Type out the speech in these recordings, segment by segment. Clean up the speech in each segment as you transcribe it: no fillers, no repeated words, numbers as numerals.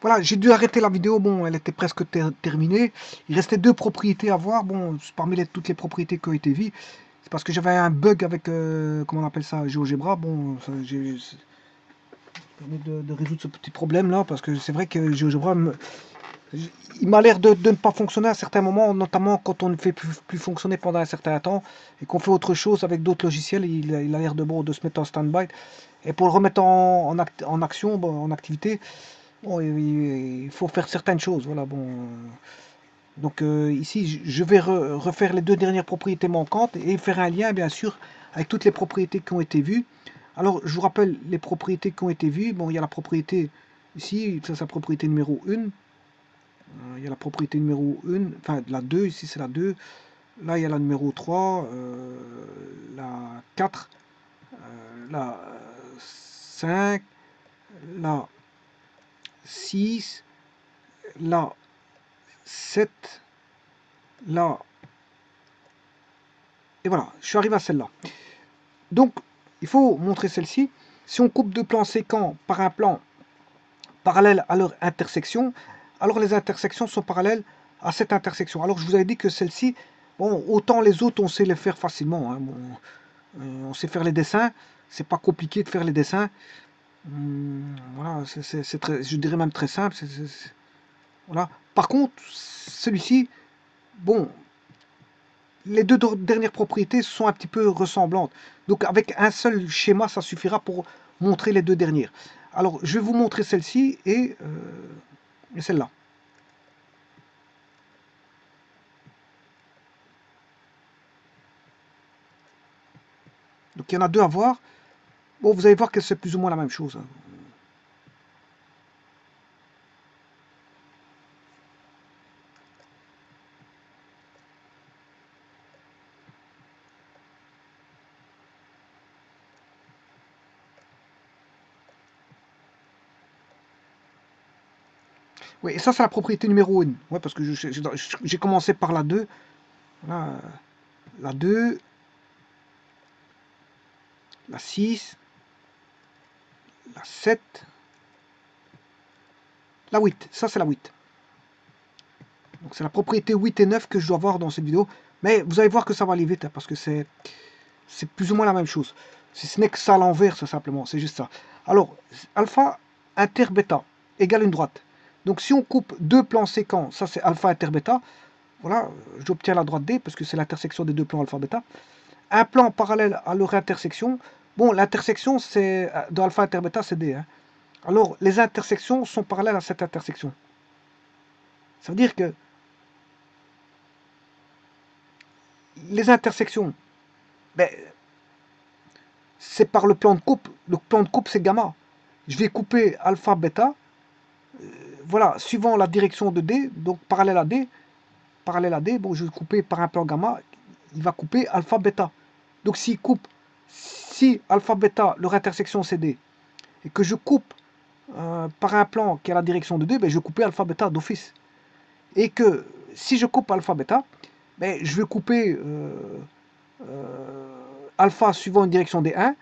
Voilà, j'ai dû arrêter la vidéo, bon, elle était presque terminée. Il restait 2 propriétés à voir, bon, parmi toutes les propriétés qui ont été vues. C'est parce que j'avais un bug avec, comment on appelle ça, GeoGebra. Bon, j'ai permis de résoudre ce petit problème-là, parce que c'est vrai que GeoGebra, il m'a l'air de ne pas fonctionner à certains moments, notamment quand on ne fait plus fonctionner pendant un certain temps, et qu'on fait autre chose avec d'autres logiciels, il a l'air de se mettre en stand-by. Et pour le remettre en action, bon, en activité, bon, il faut faire certaines choses. Voilà, bon. Donc ici, je vais refaire les 2 dernières propriétés manquantes et faire un lien, bien sûr, avec toutes les propriétés qui ont été vues. Alors, je vous rappelle les propriétés qui ont été vues. Bon, il y a la propriété ici, ça c'est la propriété numéro 1. Il y a la propriété numéro 1, enfin la 2, ici c'est la 2. Là, il y a la numéro 3, la 4, la 5, la 6, la 7, la... Et voilà, je suis arrivé à celle-là. Donc, il faut montrer celle-ci. Si on coupe 2 plans séquents par un plan parallèle à leur intersection, alors les intersections sont parallèles à cette intersection. Alors, je vous avais dit que celle-ci, bon, autant les autres, on sait les faire facilement. Hein. Bon, on sait faire les dessins. C'est pas compliqué de faire les dessins. Voilà, c'est très, je dirais même très simple. Voilà. Par contre, celui-ci, bon, les 2 dernières propriétés sont un petit peu ressemblantes. Donc avec un seul schéma, ça suffira pour montrer les 2 dernières. Alors, je vais vous montrer celle-ci et celle-là. Donc il y en a 2 à voir. Bon, vous allez voir que c'est plus ou moins la même chose. Hein. Oui, et ça, c'est la propriété numéro 1. Ouais, parce que j'ai commencé par la 2. Voilà, la 2, la 6, la 7, la 8. Ça, c'est la 8. Donc, c'est la propriété 8 et 9 que je dois voir dans cette vidéo. Mais vous allez voir que ça va aller vite, hein, parce que c'est plus ou moins la même chose. Si ce n'est que ça à l'envers, ça simplement. C'est juste ça. Alors, alpha inter bêta égale une droite. Donc, si on coupe 2 plans séquents, ça c'est alpha inter bêta. Voilà, j'obtiens la droite D, parce que c'est l'intersection des 2 plans alpha bêta. Un plan parallèle à leur intersection. Bon, l'intersection, c'est de alpha inter bêta, c'est D. Hein. Alors, les intersections sont parallèles à cette intersection. Ça veut dire que les intersections, ben, c'est par le plan de coupe. Le plan de coupe, c'est gamma. Je vais couper alpha, bêta. Voilà, suivant la direction de D, donc parallèle à D, bon, je vais couper par un plan gamma, il va couper alpha, bêta. Donc si alpha, bêta, leur intersection c'est D, et que je coupe par un plan qui a la direction de D, ben, je vais couper alpha, bêta d'office. Et que si je coupe alpha, bêta, ben, je vais couper alpha suivant une direction D1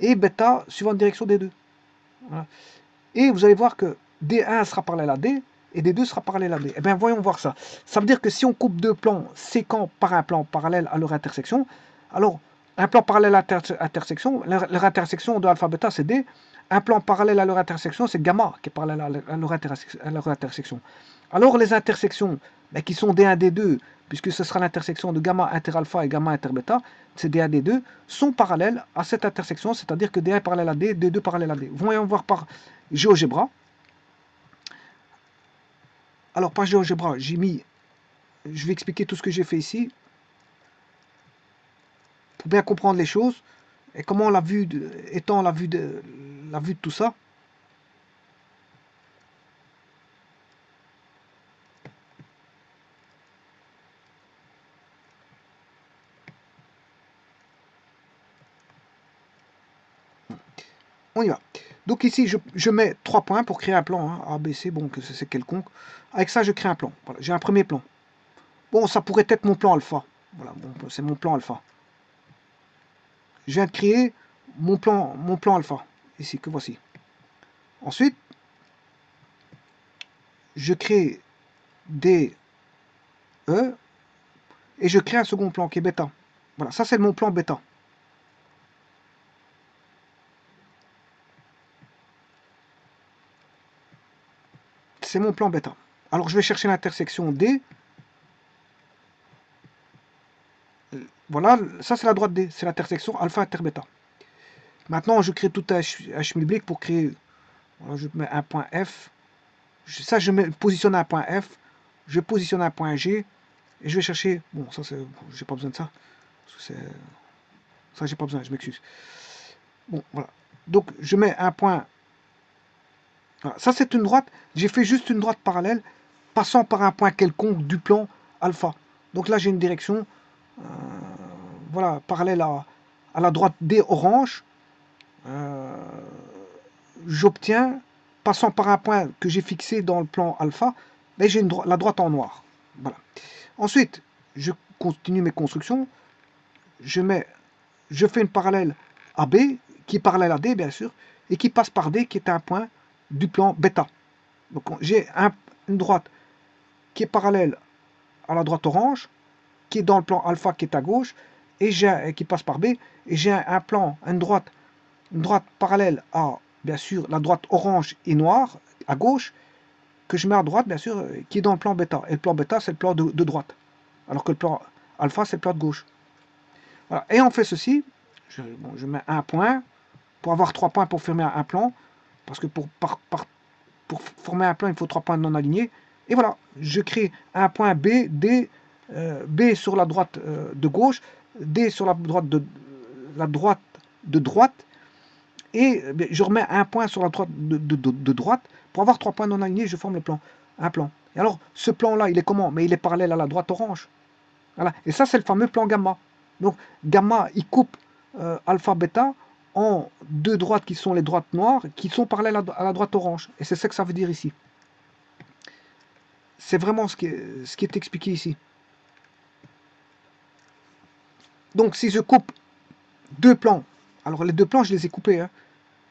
et bêta suivant une direction D2. Voilà. Et vous allez voir que D1 sera parallèle à D et D2 sera parallèle à D. Eh bien, voyons voir ça. Ça veut dire que si on coupe 2 plans séquents par un plan parallèle à leur intersection, alors un plan parallèle à intersection, leur intersection de alpha bêta c'est D, un plan parallèle à leur intersection c'est gamma qui est parallèle à leur intersection. Alors les intersections ben, qui sont D1, D2, puisque ce sera l'intersection de gamma inter alpha et gamma inter bêta, c'est D1, D2, sont parallèles à cette intersection, c'est-à-dire que D1 est parallèle à D, D2 parallèle à D. Voyons voir par GeoGebra. Alors, par GeoGebra, j'ai mis, je vais expliquer tout ce que j'ai fait ici pour bien comprendre les choses et comment la vue, étant la vue de tout ça. On y va. Donc ici, je mets 3 points pour créer un plan, hein, A, B, C, bon, que c'est quelconque. Avec ça, je crée un plan. Voilà, j'ai un premier plan. Bon, ça pourrait être mon plan alpha. Voilà, bon, c'est mon plan alpha. Je viens de créer mon plan alpha, ici, que voici. Ensuite, je crée des E, et je crée un second plan qui est bêta. Voilà, ça c'est mon plan bêta. C'est mon plan bêta. Alors je vais chercher l'intersection D. Voilà, ça c'est la droite D, c'est l'intersection alpha inter bêta. Maintenant je crée tout un schmilblick pour créer. Voilà, je mets un point F. Ça je positionne un point F. Je positionne un point G. Et je vais chercher. Bon, ça c'est. J'ai pas besoin de ça. Ça j'ai pas besoin, je m'excuse. Bon, voilà. Donc je mets un point. Voilà. Ça c'est une droite. J'ai fait juste une droite parallèle passant par un point quelconque du plan alpha. Donc là j'ai une direction. Voilà, parallèle à la droite D orange. J'obtiens, passant par un point que j'ai fixé dans le plan alpha, mais j'ai la droite en noir. Voilà. Ensuite, je continue mes constructions. Je fais une parallèle à B, qui est parallèle à D, bien sûr, et qui passe par D, qui est un point du plan bêta. Donc j'ai une droite qui est parallèle à la droite orange, qui est dans le plan alpha, qui est à gauche, et qui passe par B, et j'ai un plan, une droite parallèle à, bien sûr, la droite orange et noire, à gauche, que je mets à droite, bien sûr, qui est dans le plan bêta. Et le plan bêta, c'est le plan de droite. Alors que le plan alpha, c'est le plan de gauche. Voilà. Et on fait ceci. Je mets un point. Pour avoir 3 points pour former un plan. Parce que pour former un plan, il faut 3 points non alignés. Et voilà. Je crée un point B, D, B sur la droite de gauche, D sur la droite de droite, et je remets un point sur la droite de droite. Pour avoir 3 points non alignés, je forme un plan. Et alors, ce plan-là, il est comment? Mais il est parallèle à la droite orange. Voilà. Et ça, c'est le fameux plan gamma. Donc, gamma, il coupe alpha, bêta en deux droites qui sont les droites noires, qui sont parallèles à la droite orange. Et c'est ça que ça veut dire ici. C'est vraiment ce qui est expliqué ici. Donc, si je coupe deux plans, alors les deux plans, je les ai coupés, hein,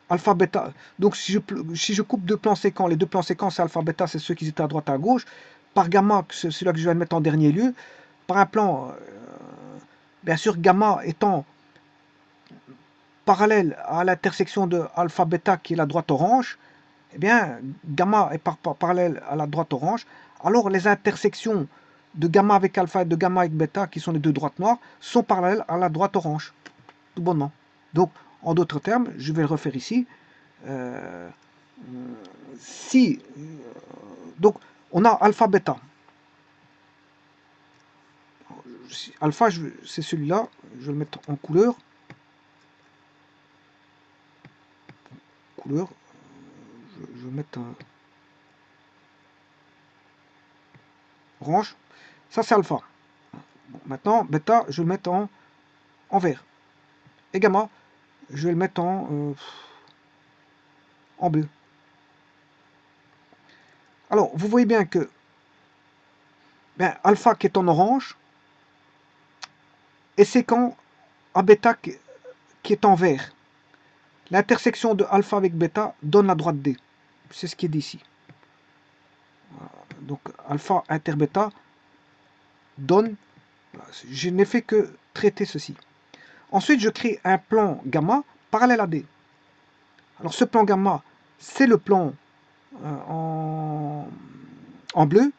alpha, bêta. Donc, si je coupe deux plans séquents, les deux plans séquents, c'est alpha, bêta, c'est ceux qui étaient à droite et à gauche. Par gamma, c'est celui-là que je vais mettre en dernier lieu. Par un plan, bien sûr, gamma étant parallèle à l'intersection de alpha, bêta, qui est la droite orange, eh bien, gamma est parallèle à la droite orange. Alors, les intersections de gamma avec alpha et de gamma avec bêta, qui sont les deux droites noires, sont parallèles à la droite orange. Tout bonnement. Donc, en d'autres termes, je vais le refaire ici. Donc, on a alpha, bêta. Alpha, c'est celui-là. Je vais le mettre en couleur. Je vais mettre un orange. Ça, c'est alpha. Bon, maintenant, bêta, je vais le mettre en vert. Et gamma, je vais le mettre en bleu. Alors, vous voyez bien que alpha qui est en orange est séquent à bêta qui est en vert. L'intersection de alpha avec bêta donne la droite D. C'est ce qui est dit ici. Donc, alpha inter bêta donne. Je n'ai fait que traiter ceci. Ensuite, je crée un plan gamma parallèle à D. Alors, ce plan gamma, c'est le plan en bleu.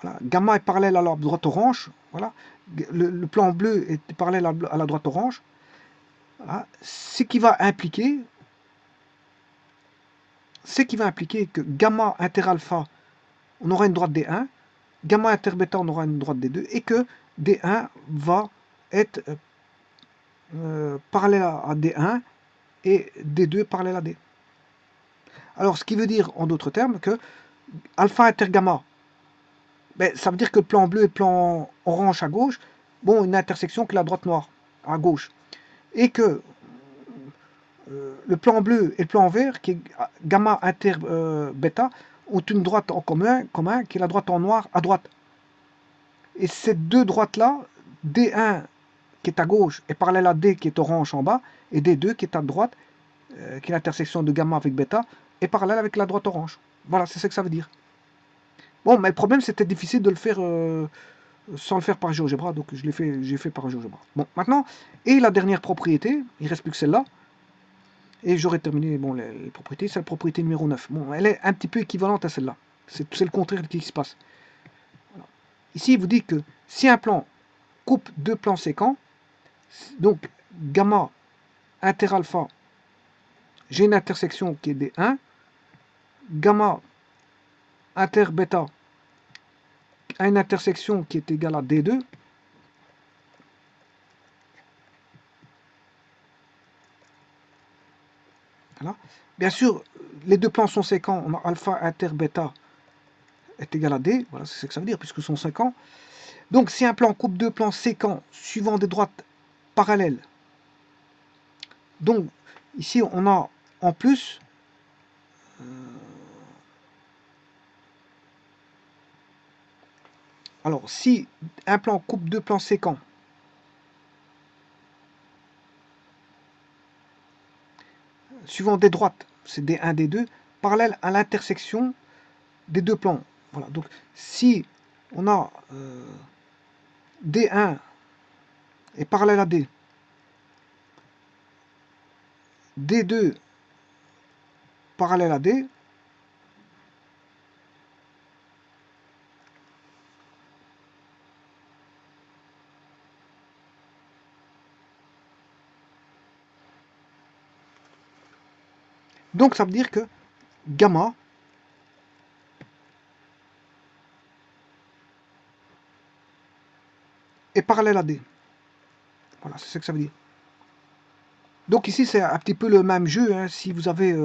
Voilà. Gamma est parallèle à la droite orange. Voilà. Le plan bleu est parallèle à la droite orange. Voilà. Ce qui va impliquer que gamma inter alpha, on aura une droite D1, gamma inter bêta, on aura une droite D2, et que D1 va être parallèle à D1 et D2 parallèle à D. Alors, ce qui veut dire, en d'autres termes, que alpha inter gamma, ça veut dire que le plan bleu et le plan orange à gauche, bon, une intersection que la droite noire à gauche. Et que le plan bleu et le plan vert, qui est gamma inter bêta, ont une droite en commun, qui est la droite en noir à droite. Et ces deux droites-là, D1 qui est à gauche est parallèle à D qui est orange en bas, et D2 qui est à droite, qui est l'intersection de gamma avec bêta, est parallèle avec la droite orange. Voilà, c'est ça que ça veut dire. Bon, mais le problème, c'était difficile de le faire sans le faire par GeoGebra, donc j'ai fait par GeoGebra. Bon, maintenant, et la dernière propriété, il reste plus que celle-là, et j'aurais terminé bon, les propriétés, c'est la propriété numéro 9. Bon, elle est un petit peu équivalente à celle-là. C'est le contraire de ce qui se passe. Voilà. Ici, il vous dit que si un plan coupe deux plans séquents, donc gamma inter alpha, j'ai une intersection qui est D1, gamma inter bêta a une intersection qui est égale à D2, voilà. Bien sûr, les deux plans sont séquents, on a alpha inter bêta est égal à D, voilà, c'est ce que ça veut dire, puisque sont séquents. Donc si un plan coupe deux plans séquents suivant des droites parallèles, donc ici on a en plus alors si un plan coupe deux plans séquents suivant des droites, c'est D1, D2, parallèles à l'intersection des deux plans. Voilà, donc si on a D1 est parallèle à D, D2 parallèle à D, donc ça veut dire que gamma est parallèle à D. Voilà, c'est ce que ça veut dire. Donc ici c'est un petit peu le même jeu, hein. Si vous avez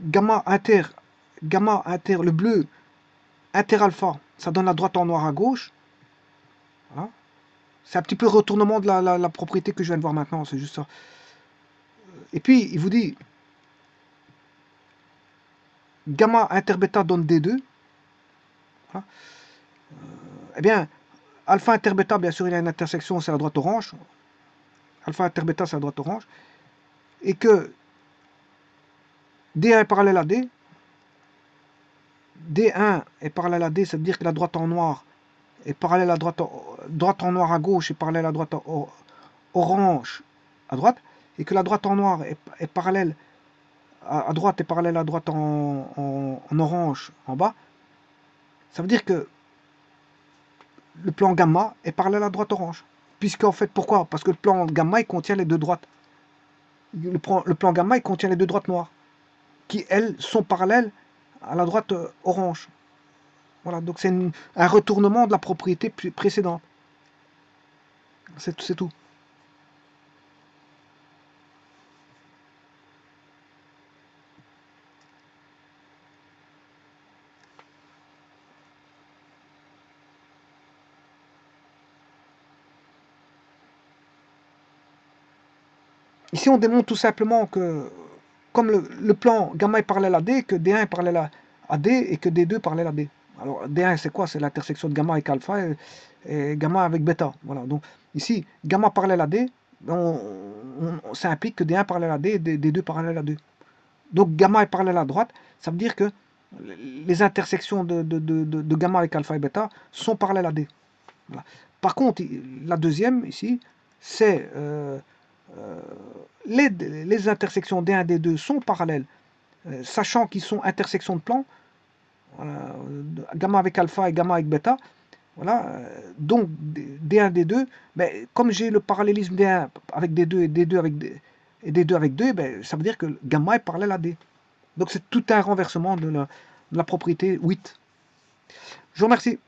gamma inter, le bleu, inter alpha, ça donne la droite en noir à gauche. Voilà. C'est un petit peu le retournement de la propriété que je viens de voir maintenant, c'est juste ça. Et puis il vous dit gamma inter bêta donne D2. Voilà. Eh bien, alpha inter bêta, bien sûr, il y a une intersection, c'est la droite orange. Alpha inter bêta, c'est la droite orange. Et que D1 est parallèle à D. D1 est parallèle à D, ça veut dire que la droite en noir est parallèle à droite en noir à gauche et parallèle à droite orange à droite. Et que la droite en noir est parallèle à droite et parallèle à droite en orange en bas. Ça veut dire que le plan gamma est parallèle à droite orange. Puisqu'en fait, pourquoi? Parce que le plan gamma, il contient les deux droites. Le plan gamma, il contient les deux droites noires, qui, elles, sont parallèles à la droite orange. Voilà, donc c'est un retournement de la propriété précédente. C'est tout. Ici, on démontre tout simplement que, comme le plan gamma est parallèle à D, que D1 est parallèle à D et que D2 est parallèle à D. Alors, D1, c'est quoi? C'est l'intersection de gamma avec alpha et gamma avec bêta. Voilà, donc ici, gamma parallèle à D, ça implique que D1 parallèle à D et D2 parallèle à D. Donc, gamma est parallèle à droite, ça veut dire que les intersections de gamma avec alpha et bêta sont parallèles à D. Voilà. Par contre, la deuxième, ici, c'est les intersections D1 et D2 sont parallèles, sachant qu'ils sont intersections de plans, gamma avec alpha et gamma avec bêta. Voilà, donc D1, D2, ben, comme j'ai le parallélisme D1 avec D2 et D2 avec D2 avec 2, ben, ça veut dire que gamma est parallèle à D. Donc c'est tout un renversement de la propriété 8. Je vous remercie.